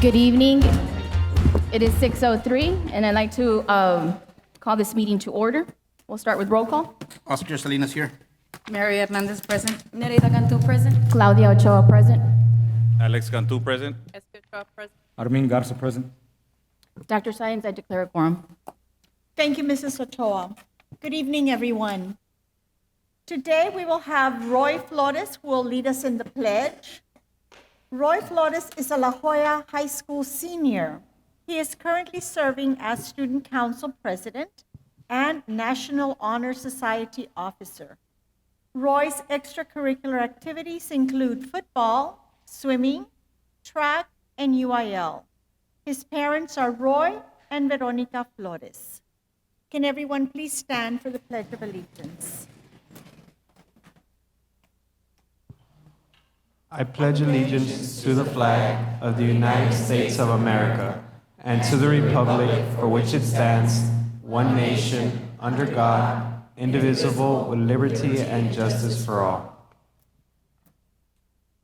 Good evening. It is 6:03, and I'd like to call this meeting to order. We'll start with roll call. Oscar Salinas here. Mary Hernandez present. Nerida Cantu present. Claudia Ochoa present. Alex Cantu present. Esther Shaw present. Armin Garza present. Dr. Science, I declare a quorum. Thank you, Mrs. Ochoa. Good evening, everyone. Today we will have Roy Flores, who will lead us in the pledge. Roy Flores is a La Jolla High School senior. He is currently serving as Student Council President and National Honor Society Officer. Roy's extracurricular activities include football, swimming, track, and UIL. His parents are Roy and Veronica Flores. Can everyone please stand for the Pledge of Allegiance? I pledge allegiance to the flag of the United States of America and to the republic for which it stands, one nation, under God, indivisible, with liberty and justice for all.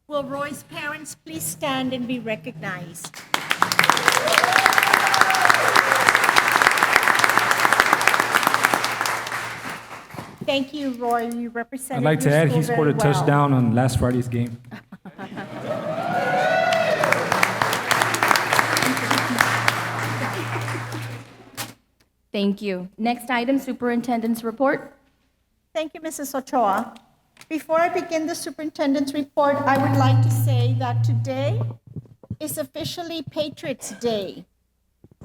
Will Roy's parents please stand and be recognized? Thank you, Roy. You represented I'd like to your add school he scored a very well. touchdown on last Friday's game. Thank you. Next item, Superintendent's report. Thank you, Mrs. Ochoa. Before I begin the superintendent's report, I would like to say that today is officially Patriots' Day.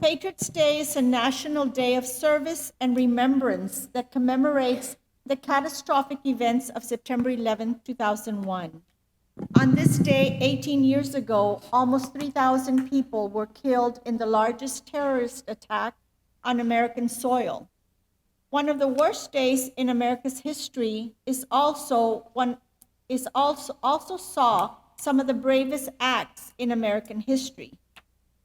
Patriots' Day is a national day of service and remembrance that commemorates the catastrophic events of September 11, 2001. On this day, 18 years ago, almost 3,000 people were killed in the largest terrorist attack on American soil. One of the worst days in America's history also saw some of the bravest acts in American history.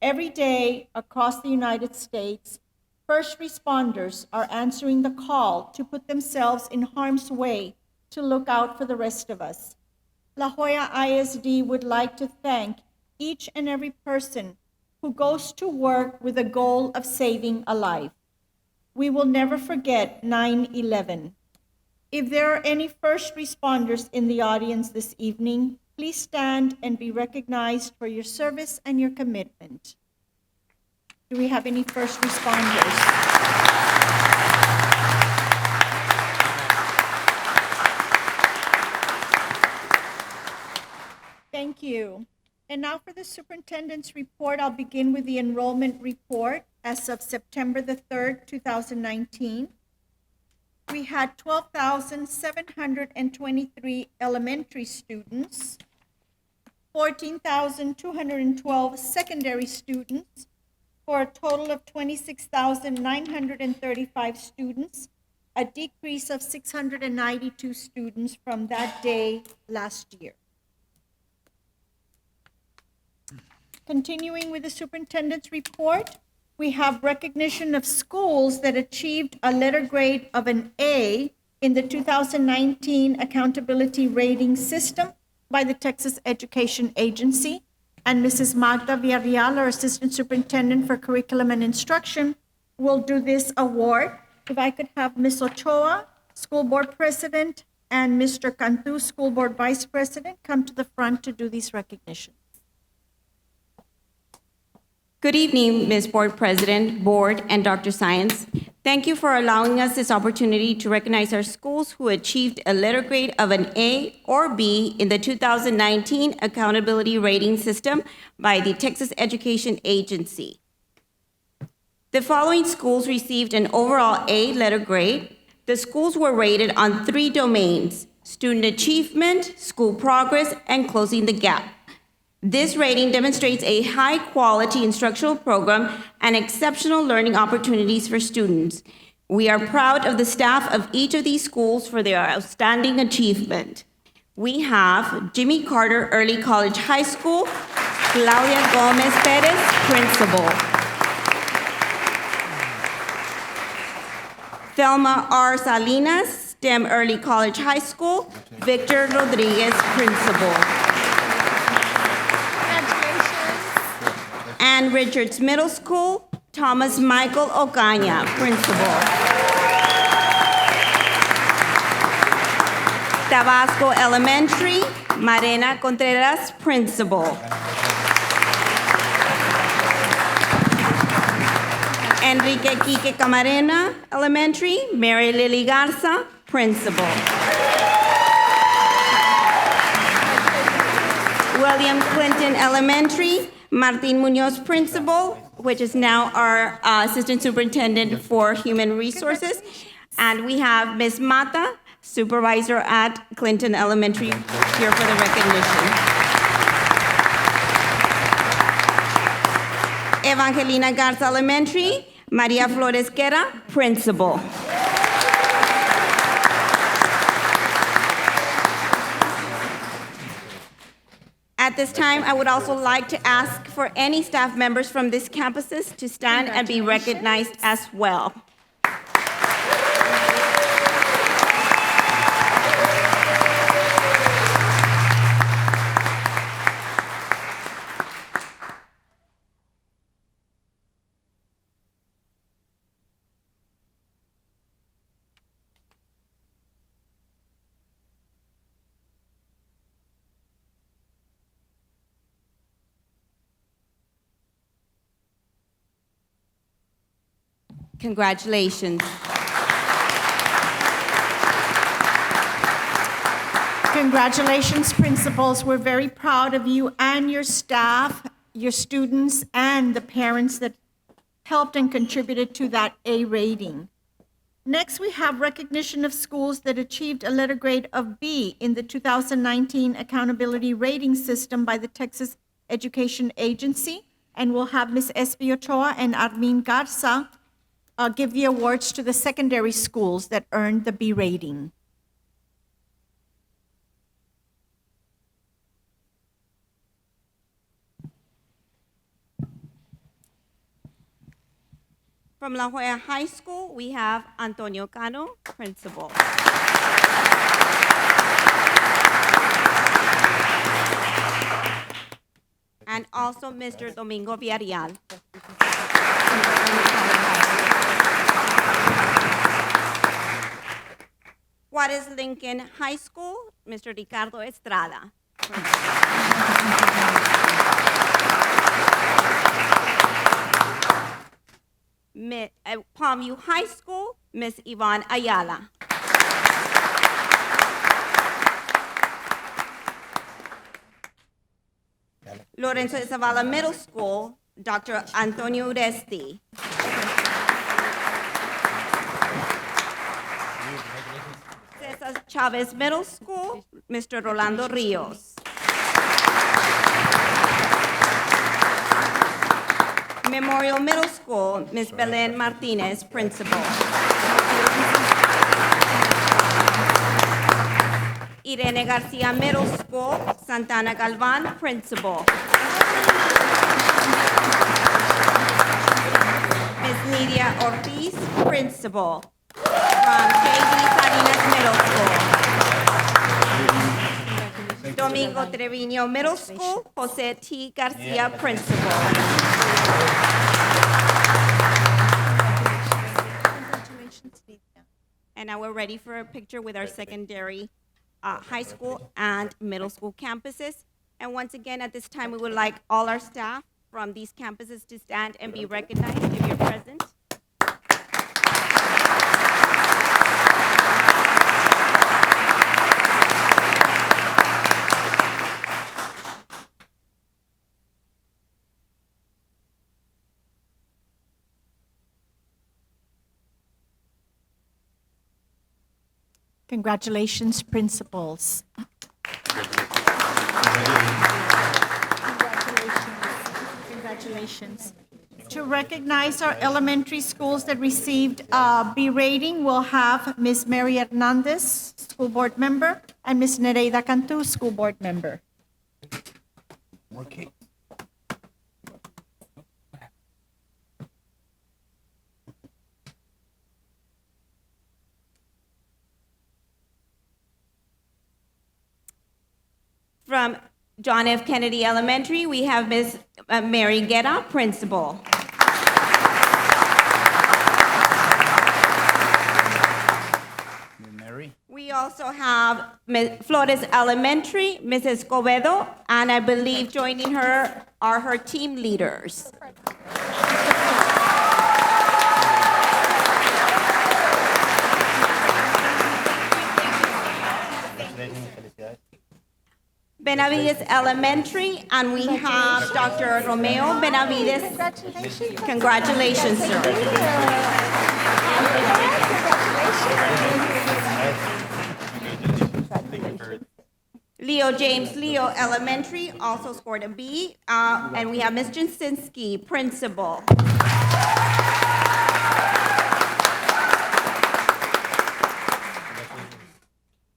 Every day across the United States, first responders are answering the call to put themselves in harm's way to look out for the rest of us. La Jolla ISD would like to thank each and every person who goes to work with the goal of saving a life. We will never forget 9/11. If there are any first responders in the audience this evening, please stand and be recognized for your service and your commitment. Do we have any first responders? Thank you. And now for the superintendent's report, I'll begin with the enrollment report as of September the 3rd, 2019. We had 12,723 elementary students, 14,212 secondary students, for a total of 26,935 students, a decrease of 692 students from that day last year. Continuing with the superintendent's report, we have recognition of schools that achieved a letter grade of an A in the 2019 Accountability Rating System by the Texas Education Agency. And Mrs. Magda Villarreal, our Assistant Superintendent for Curriculum and Instruction, will do this award. If I could have Ms. Ochoa, School Board President, and Mr. Cantu, School Board Vice President, come to the front to do these recognitions. Good evening, Ms. Board President, Board, and Dr. Science. Thank you for allowing us this opportunity to recognize our schools who achieved a letter grade of an A or B in the 2019 Accountability Rating System by the Texas Education Agency. The following schools received an overall A letter grade. The schools were rated on 3 domains: student achievement, school progress, and closing the gap. This rating demonstrates a high-quality instructional program and exceptional learning opportunities for students. We are proud of the staff of each of these schools for their outstanding achievement. We have Jimmy Carter Early College High School, Claudia Gomez Perez, Principal. Thelma R. Salinas, STEM Early College High School, Victor Rodriguez, Principal. Ann Richards Middle School, Thomas Michael Ocaña, principal. Tabasco Elementary, Marena Contreras, principal. Enrique Quique Camarena Elementary, Mary Lily Garza, principal. William Clinton Elementary, Martin Munoz, principal, which is now our Assistant Superintendent for Human Resources. And we have Ms. Mata, Supervisor at Clinton Elementary, here for the recognition. Evangelina Garza Elementary, Maria Flores Guerra, principal. At this time, I would also like to ask for any staff members from these campuses to stand and be recognized as well. Congratulations. Congratulations, principals. We're very proud of you and your staff, your students, and the parents that helped and contributed to that A rating. Next, we have recognition of schools that achieved a letter grade of B in the 2019 Accountability Rating System by the Texas Education Agency. And we'll have Ms. Espi Ochoa and Armin Garza give the awards to the secondary schools that earned the B rating. From La Jolla High School, we have Antonio Cano, principal. And also Mr. Domingo Villarreal. Juarez Lincoln High School, Mr. Ricardo Estrada. Palm View High School, Miss Yvonne Ayala. Lorenzo de Zavala Middle School, Dr. Antonio Uresti. Cesar Chavez Middle School, Mr. Rolando Rios. Memorial Middle School, Ms. Belen Martinez, principal. Irene Garcia Middle School, Santana Galvan, principal. Ms. Nidia Ortiz, principal. From K.D. Salinas Middle School. Domingo Trevino Middle School, Jose T. Garcia, principal. And now we're ready for a picture with our secondary high school and middle school campuses. And once again, at this time, we would like all our staff from these campuses to stand and be recognized if you're present. Congratulations, principals. Congratulations. To recognize our elementary schools that received B rating, we'll have Ms. Mary Hernandez, school board member, and Ms. Nereida Cantu, school board member. From John F. Kennedy Elementary, we have Ms. Mary Guerra, principal. Mary. We also have Flores Elementary, Mrs. Escobedo, and I believe joining her are her team leaders. Benavides Elementary, and we have Dr. Romeo Benavides. Congratulations, sir. Leo James Leo Elementary also scored a B, and we have Ms. Jasinski, principal.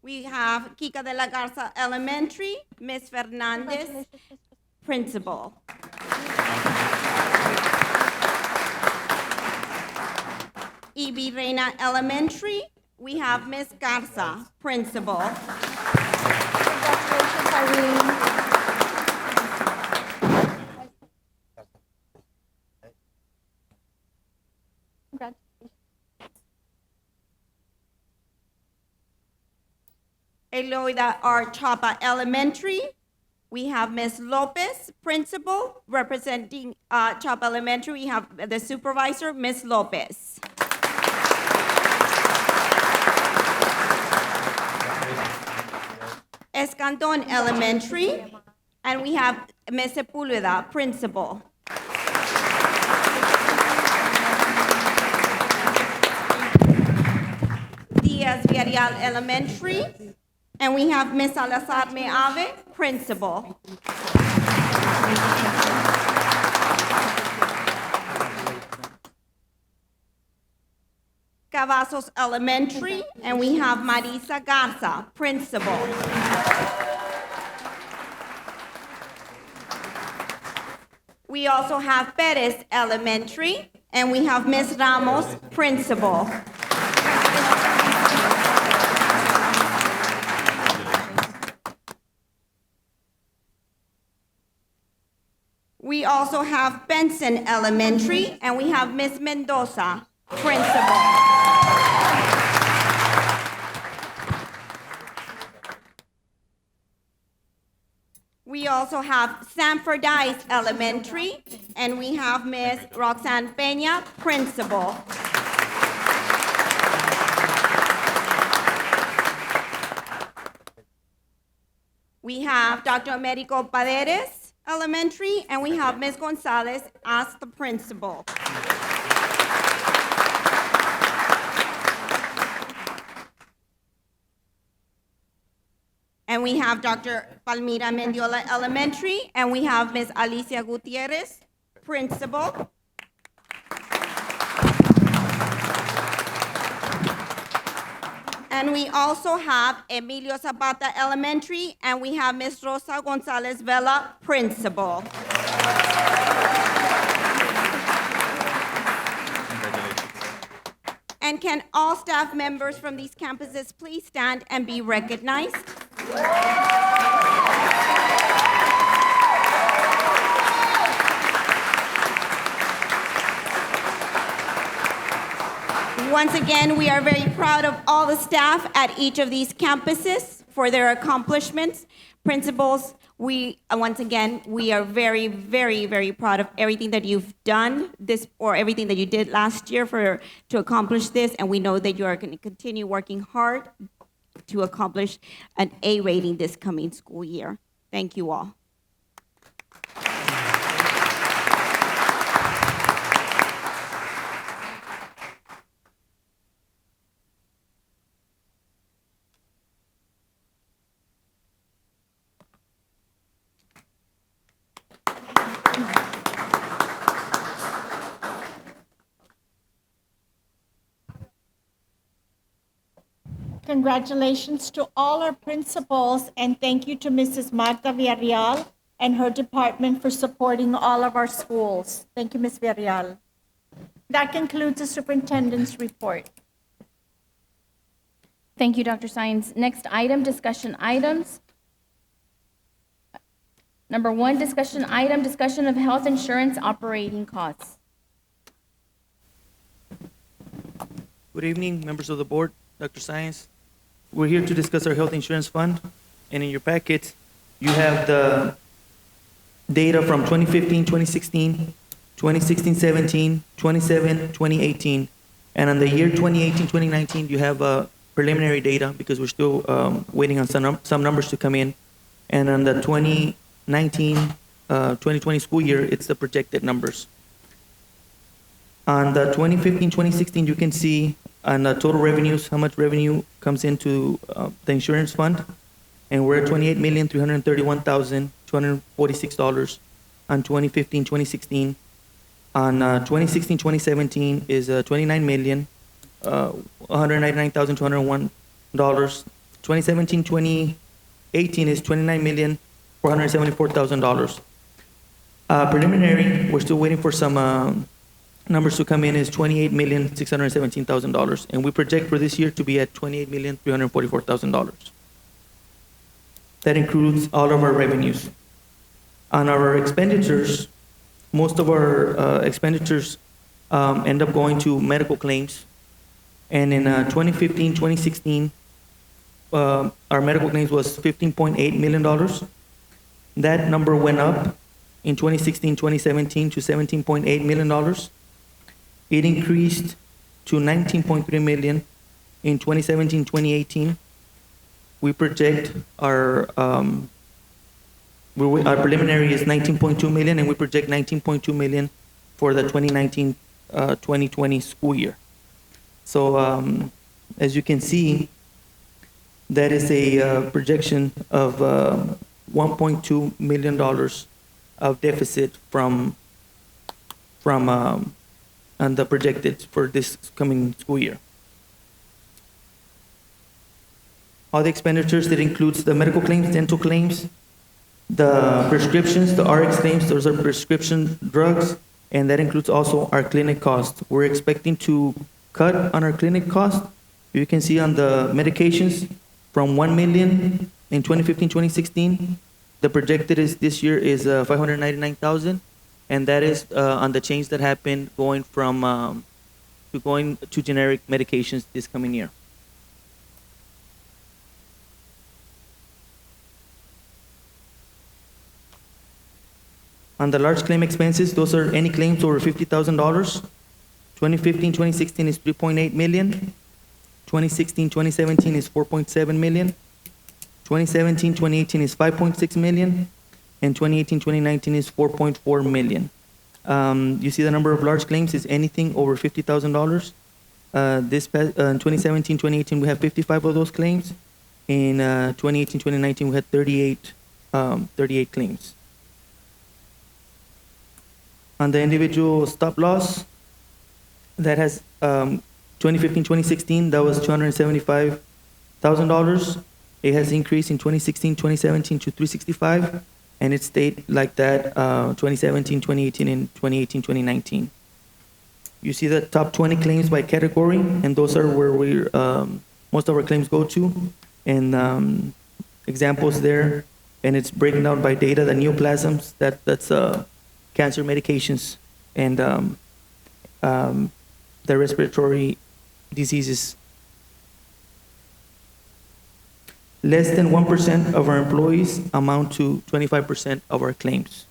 We have Kika de la Garza Elementary, Ms. Fernandez, principal. E.B. Reina Elementary, we have Ms. Garza, principal. Congratulations, Irene. Eloida R. Chapa Elementary, we have Ms. Lopez, principal. Representing Chapa Elementary, we have the supervisor, Ms. Lopez. Escandon Elementary, and we have Ms. Sepulveda, principal. Diaz Villarreal Elementary, and we have Ms. Salazar Meave, principal. Cavazos Elementary, and we have Marisa Garza, principal. We also have Perez Elementary, and we have Ms. Ramos, principal. We also have Benson Elementary, and we have Ms. Mendoza, principal. We also have Sanford Ice Elementary, and we have Ms. Roxanne Peña, principal. We have Dr. Americo Paderes Elementary, and we have Ms. Gonzalez as the principal. And we have Dr. Palmira Mendiola Elementary, and we have Ms. Alicia Gutierrez, principal. And we also have Emilio Zapata Elementary, and we have Ms. Rosa Gonzalez Vela, principal. And can all staff members from these campuses please stand and be recognized? Once again, we are very proud of all the staff at each of these campuses for their accomplishments. Principals, once again, we are very, very, very proud of everything that you've done or everything that you did last year to accomplish this, and we know that you are going to continue working hard to accomplish an A rating this coming school year. Thank you all. Congratulations to all our principals, and thank you to Mrs. Magda Villarreal and her department for supporting all of our schools. Thank you, Ms. Villarreal. That concludes the superintendent's report. Thank you, Dr. Sines. Next item, discussion items. Number 1, discussion item, discussion of health insurance operating costs. Good evening, members of the board, Dr. Science. We're here to discuss our health insurance fund, and in your packet, you have the data from 2015, 2016, 2016-17, 2018, and on the year 2018, 2019, you have preliminary data because we're still waiting on some numbers to come in, and on the 2019, 2020 school year, it's the projected numbers. On the 2015, 2016, you can see on the total revenues, how much revenue comes into the insurance fund. And we're at $28,331,246 on 2015, 2016. On 2016, 2017 is $29,199,201. 2017, 2018 is $29,474,000. Preliminary, we're still waiting for some numbers to come in, is $28,617,000, and we project for this year to be at $28,344,000. That includes all of our revenues. On our expenditures, most of our expenditures end up going to medical claims, and in 2015, 2016, our medical claims was $15.8 million. That number went up in 2016, 2017 to $17.8 million. It increased to $19.3 million in 2017, 2018. We project our preliminary is $19.2 million, and we project $19.2 million for the 2019-2020 school year. So as you can see, that is a projection of $1.2 million of deficit from and the projected for this coming school year. All the expenditures, that includes the medical claims, dental claims, the prescriptions, the RX claims, those are prescription drugs, and that includes also our clinic costs. We're expecting to cut on our clinic cost. You can see on the medications from $1 million in 2015, 2016. The projected is this year is $599,000. And that is on the change that happened going to generic medications this coming year. On the large claim expenses, those are any claims over $50,000. 2015, 2016 is $3.8 million. 2016, 2017 is $4.7 million. 2017, 2018 is $5.6 million. And 2018, 2019 is $4.4 million. You see the number of large claims is anything over $50,000. In 2017, 2018, we have 55 of those claims. In 2018, 2019, we had 38 claims. On the individual stop loss, that has 2015, 2016, that was $275,000. It has increased in 2016, 2017 to $365,000. And it stayed like that 2017, 2018, and 2018, 2019. You see the top 20 claims by category, and those are where most of our claims go to. And examples there, and it's breaking down by data, the neoplasms, that's cancer medications, and the respiratory diseases. Less than 1% of our employees amount to 25% of our claims.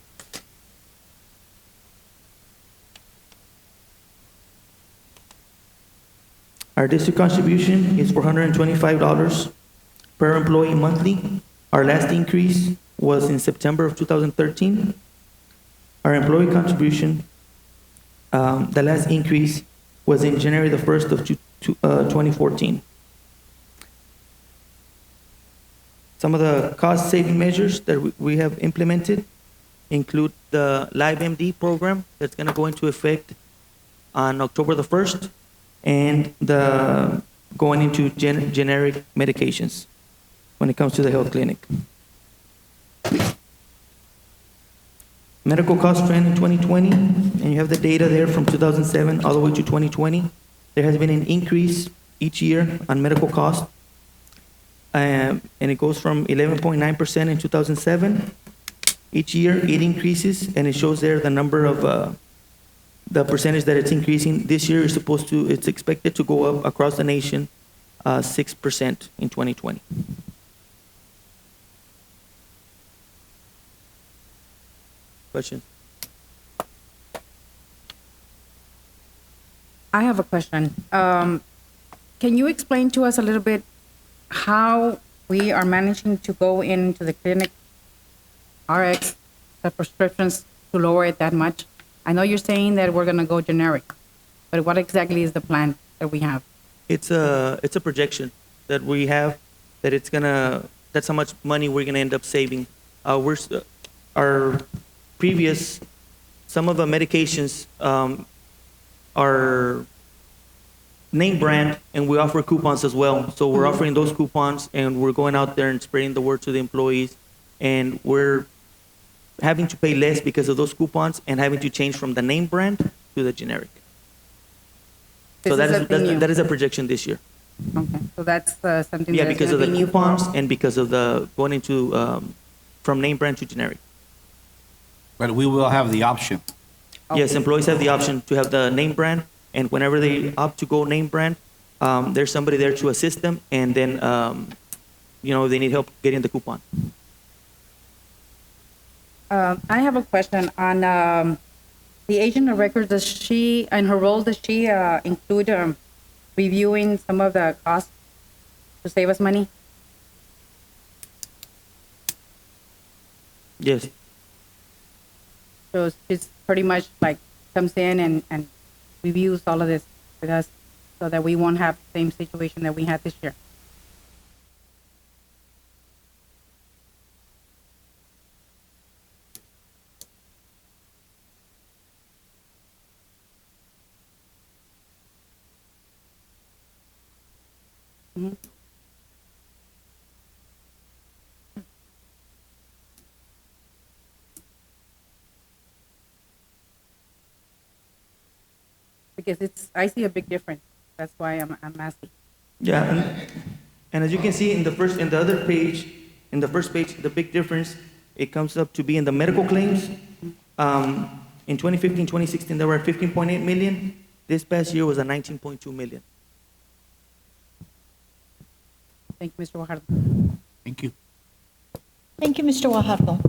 Our district contribution is $425 per employee monthly. Our last increase was in September of 2013. Our employee contribution, the last increase was in January the 1st of 2014. Some of the cost-saving measures that we have implemented include the LiveMD program that's going to go into effect on October the 1st, and the going into generic medications when it comes to the health clinic. Medical cost trend in 2020, and you have the data there from 2007 all the way to 2020. There has been an increase each year on medical cost. And it goes from 11.9% in 2007 Each year, it increases, and it shows there the number of, the percentage that it's increasing. This year is it's expected to go up across the nation, 6% in 2020. Question? I have a question. Can you explain to us a little bit how we are managing to go into the clinic, RX, the prescriptions to lower it that much? I know you're saying that we're gonna go generic, but what exactly is the plan that we have? It's a projection that we have, that that's how much money we're gonna end up saving. Our previous, some of the medications are name brand, and we offer coupons as well. So we're offering those coupons, and we're going out there and spreading the word to the employees, and we're having to pay less because of those coupons and having to change from the name brand to the generic. So that is a projection this year. Okay, so that's something Yeah, that's because of gonna the be new for coupons us? and because of the going into from name brand to generic. But we will have the option. Yes, employees have the option to have the name brand, and whenever they opt to go name brand, there's somebody there to assist them, and then they need help getting the coupon. I have a question on the agent of record. Does she, in her role, does she include reviewing some of the costs to save us money? Yes. So she's pretty much like comes in and reviews all of this with us so that we won't have the same situation that we had this year. Mhm. Because I see a big difference. That's why I'm asking. Yeah, and as you can see in the first, in the other page, in the first page, the big difference, it comes up to be in the medical claims. In 2015, 2016, there were 15.8 million. This past year was a 19.2 million. Thank you, Mr. Guajardo. Thank you. Thank you, Mr. Guajardo.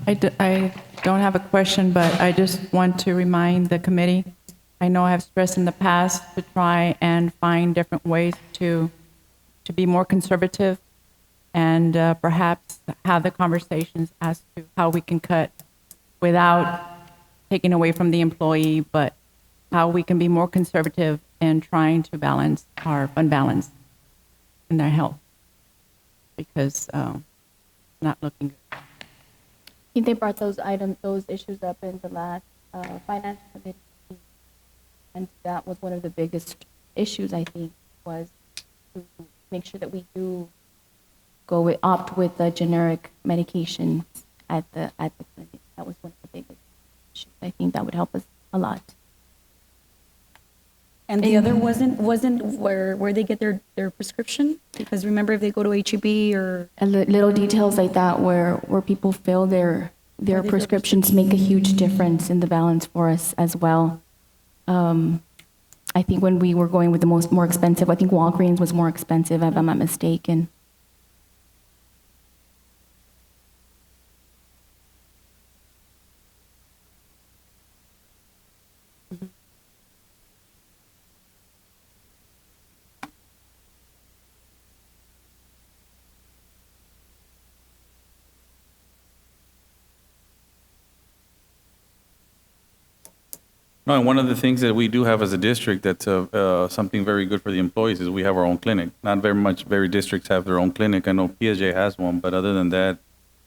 I don't have a question, but I just want to remind the committee, I know I have stressed in the past to try and find different ways to be more conservative and perhaps have the conversations as to how we can cut without taking away from the employee, but how we can be more conservative in trying to balance our fund balance in their health, because not looking good. I think they brought those issues up in the last finance committee. And that was one of the biggest issues, I think, was to make sure that we do opt with the generic medication at the clinic. That was one of the biggest issues. I think that would help us a lot. And the other wasn't where they get their prescription? Because remember, if they go to HEB or... Little details like that where people fill their prescriptions make a huge difference in the balance for us as well. I think when we were going with the more expensive, I think Walgreens was more expensive, if I'm not mistaken. No, and one of the things that we do have as a district that's something very good for the employees is we have our own clinic. Not very districts have their own clinic. I know PSJ has one, but other than that,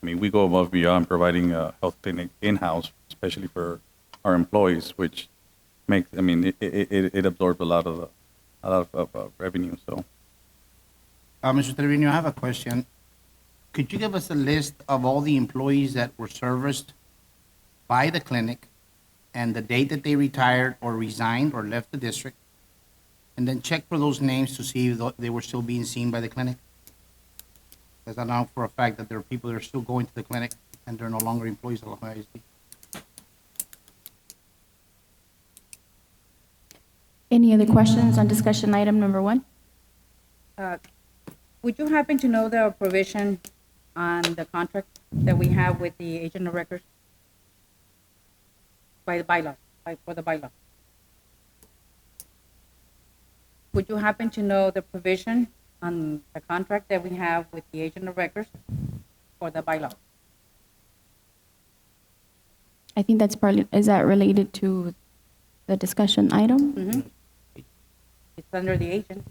I mean, we go above and beyond providing a health clinic in-house, especially for our employees, which makes, I mean, it absorbs a lot of revenue, so. Mr. Trevino, I have a question. Could you give us a list of all the employees that were serviced by the clinic and the date that they retired or resigned or left the district, and then check for those names to see if they were still being seen by the clinic? Because I know for a fact that there are people that are still going to the clinic and they're no longer employees of La Jolla ISD. Any other questions on discussion item number 1? Would you happen to know the provision on the contract that we have with the agent of records? By the bylaw, for the bylaw? Would you happen to know the provision on the contract that we have with the agent of records for the bylaw? I think that's probably, is that related to the discussion item? Mm-hmm. It's under the agent.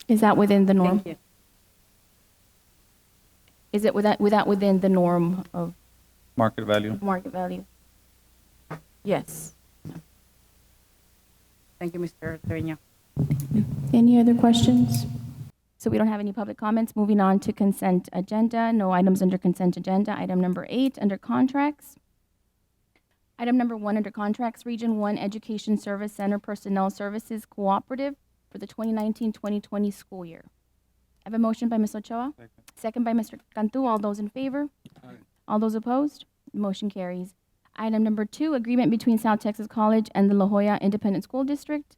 Is that within the norm? Thank you. Is it within the norm of Market value. market value? Yes. Thank you, Mr. Trevino. Any other questions? So we don't have any public comments. Moving on to consent agenda. No items under consent agenda. Item number 8, under contracts. Item number 1, under contracts, Region 1 Education Service Center Personnel Services Cooperative for the 2019-2020 school year. I have a motion by Ms. Ochoa. Second by Mr. Cantu. All those in favor? All those opposed? Motion carries. Item number 2, agreement between South Texas College and the La Jolla Independent School District.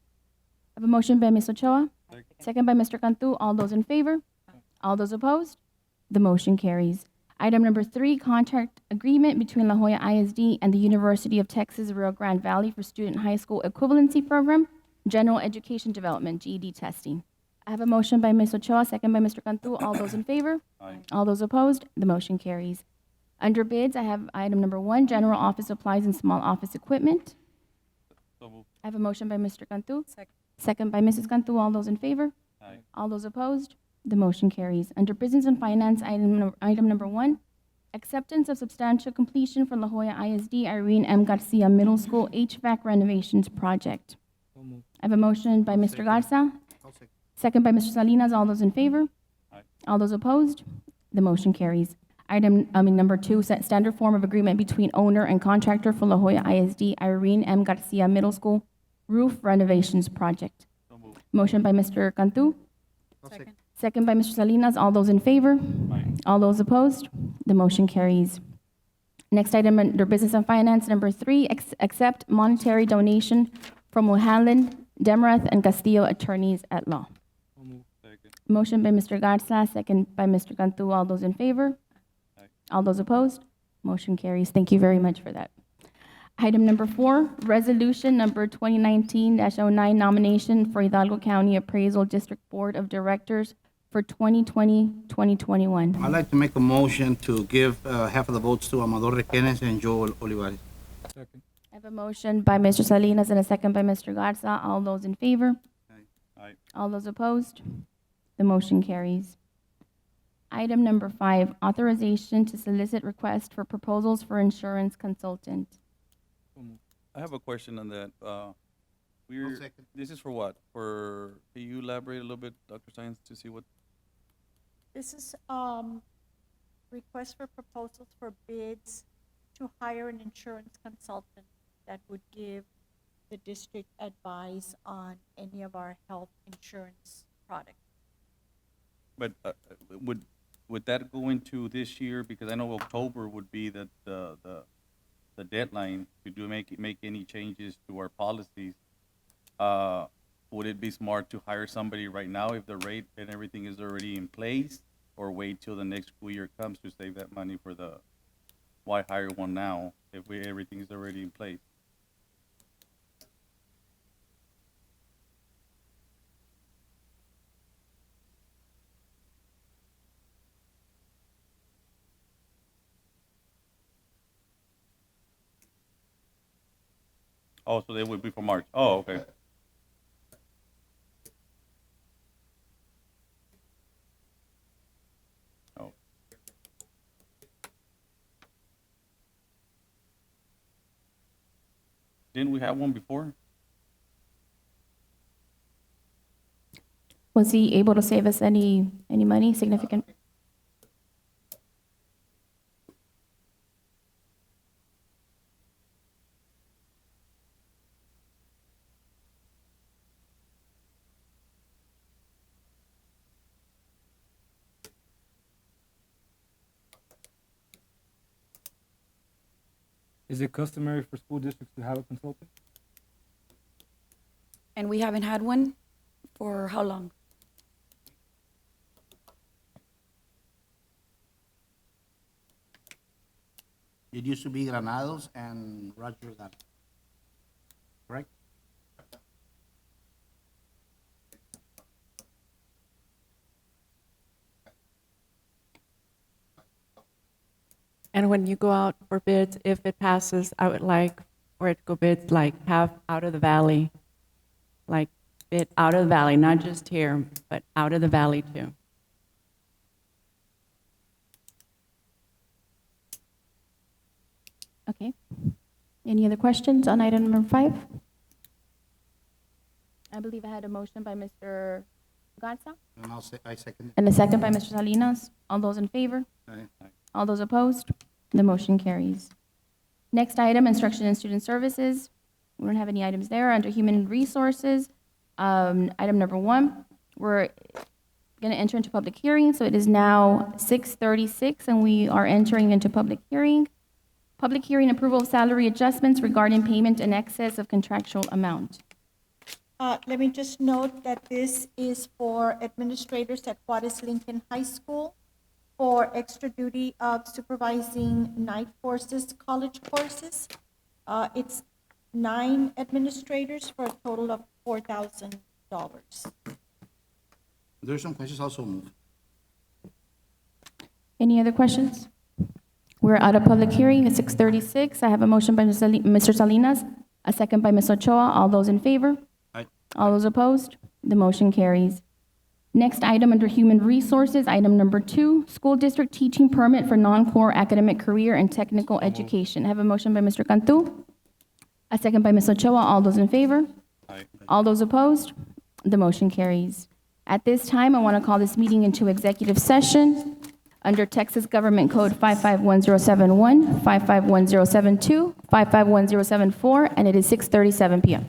I have a motion by Ms. Ochoa. Second by Mr. Cantu. All those in favor? All those opposed? The motion carries. Item number 3, contract agreement between La Jolla ISD and the University of Texas Rio Grande Valley for Student High School Equivalency Program, General Education Development, GED testing. I have a motion by Ms. Ochoa, second by Mr. Cantu. All those in favor? Aye. All those opposed? The motion carries. Under bids, I have item number 1, general office supplies and small office equipment. So moved. I have a motion by Mr. Cantu. Second. Second by Mrs. Cantu. All those in favor? Aye. All those opposed? The motion carries. Under business and finance, item number 1, acceptance of substantial completion for La Jolla ISD Irene M. Garcia Middle School HVAC renovations project. I have a motion by Mr. Garza. Second by Mr. Salinas. All those in favor? Aye. All those opposed? The motion carries. Number 2, set standard form of agreement between owner and contractor for La Jolla ISD Irene M. Garcia Middle School roof renovations project. So moved. Motion by Mr. Cantu. Second. Second by Mr. Salinas. All those in favor? Aye. All those opposed? The motion carries. Next item under business and finance, number 3, accept monetary donation from O'Halloran, Demarath, and Castillo attorneys at law. So moved. Second. Motion by Mr. Garza, second by Mr. Cantu. All those in favor? Aye. All those opposed? Motion carries. Thank you very much for that. Item number 4, resolution number 2019-09, nomination for Hidalgo County Appraisal District Board of Directors for 2020-2021. I'd like to make a motion to give half of the votes to Amador Requenes and Joe Olivares. Second. I have a motion by Mr. Salinas and a second by Mr. Garza. All those in favor? Aye. All those opposed? The motion carries. Item number 5, authorization to solicit request for proposals for insurance consultant. I have a question on that. We're, second. this is for what? Can you elaborate a little bit, Dr. Science, to see what? This is request for proposals for bids to hire an insurance consultant that would give the district advice on any of our health insurance products. But would that go into this year? Because I know October would be the deadline to make any changes to our policies. Would it be smart to hire somebody right now if the rate and everything is already in place, or wait till the next school year comes to save that money for why hire one now if everything is already in place? Oh, so they would be for March. Oh, okay. Oh. Didn't we have one before? Was he able to save us any money significant? Is it customary for school districts to have a consultant? And we haven't had one for how long? It used to be Granados and Roger Gala. Correct? And when you go out for bids, if it passes, I would like for it to go bids like have out of the valley, like bid out of the valley, not just here, but out of the valley too. Okay. Any other questions on item number 5? I believe I had a motion by Mr. Garza And I second it. and a second by Mr. Salinas. All those in favor? Aye. All those opposed? The motion carries. Next item, instruction and student services. We don't have any items there. Under human resources, item number 1, we're going to enter into public hearing. So it is now 6:36, and we are entering into public hearing. Public hearing approval of salary adjustments regarding payment in excess of contractual amount. Let me just note that this is for administrators at Juarez Lincoln High School for extra duty of supervising night courses, college courses. It's 9 administrators for a total of $4,000. There's some questions also moved. Any other questions? We're out of public hearing at 6:36. I have a motion by Mr. Salinas, a second by Ms. Ochoa. All those in favor? Aye. All those opposed? The motion carries. Next item under human resources, item number 2, school district teaching permit for non-core academic career and technical education. I have a motion by Mr. Cantu, a second by Ms. Ochoa. All those in favor? Aye. All those opposed? The motion carries. At this time, I want to call this meeting into executive session under Texas Government Code 551071, 551072, 551074, and it is 6:37 p.m.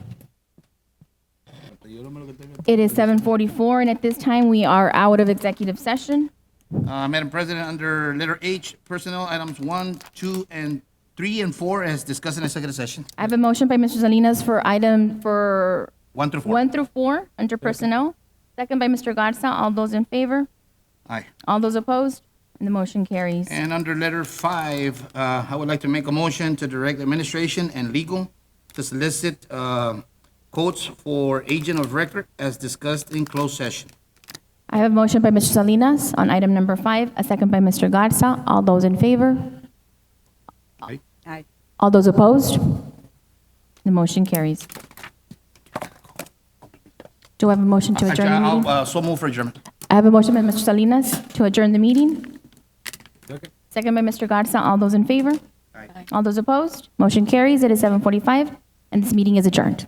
It is 7:44, and at this time, we are out of executive session. Madam President, under letter H, personnel items 1, 2, and 3, and 4 as discussed in executive session. I have a motion by Mr. Salinas for 1 through 4. 1 through 4 under personnel. Second by Mr. Garza. All those in favor? Aye. All those opposed? And the motion carries. And under letter 5, I would like to make a motion to direct administration and legal to solicit quotes for agent of record as discussed in closed session. I have a motion by Mr. Salinas on item number 5, a second by Mr. Garza. All those in favor? Aye. Aye. All those opposed? The motion carries. Do I have a motion to adjourn the meeting? I'll so move for adjournment. I have a motion by Mr. Salinas to adjourn the meeting. Second by Mr. Garza. All those in favor? Aye. All those opposed? Motion carries. It is 7:45, and this meeting is adjourned.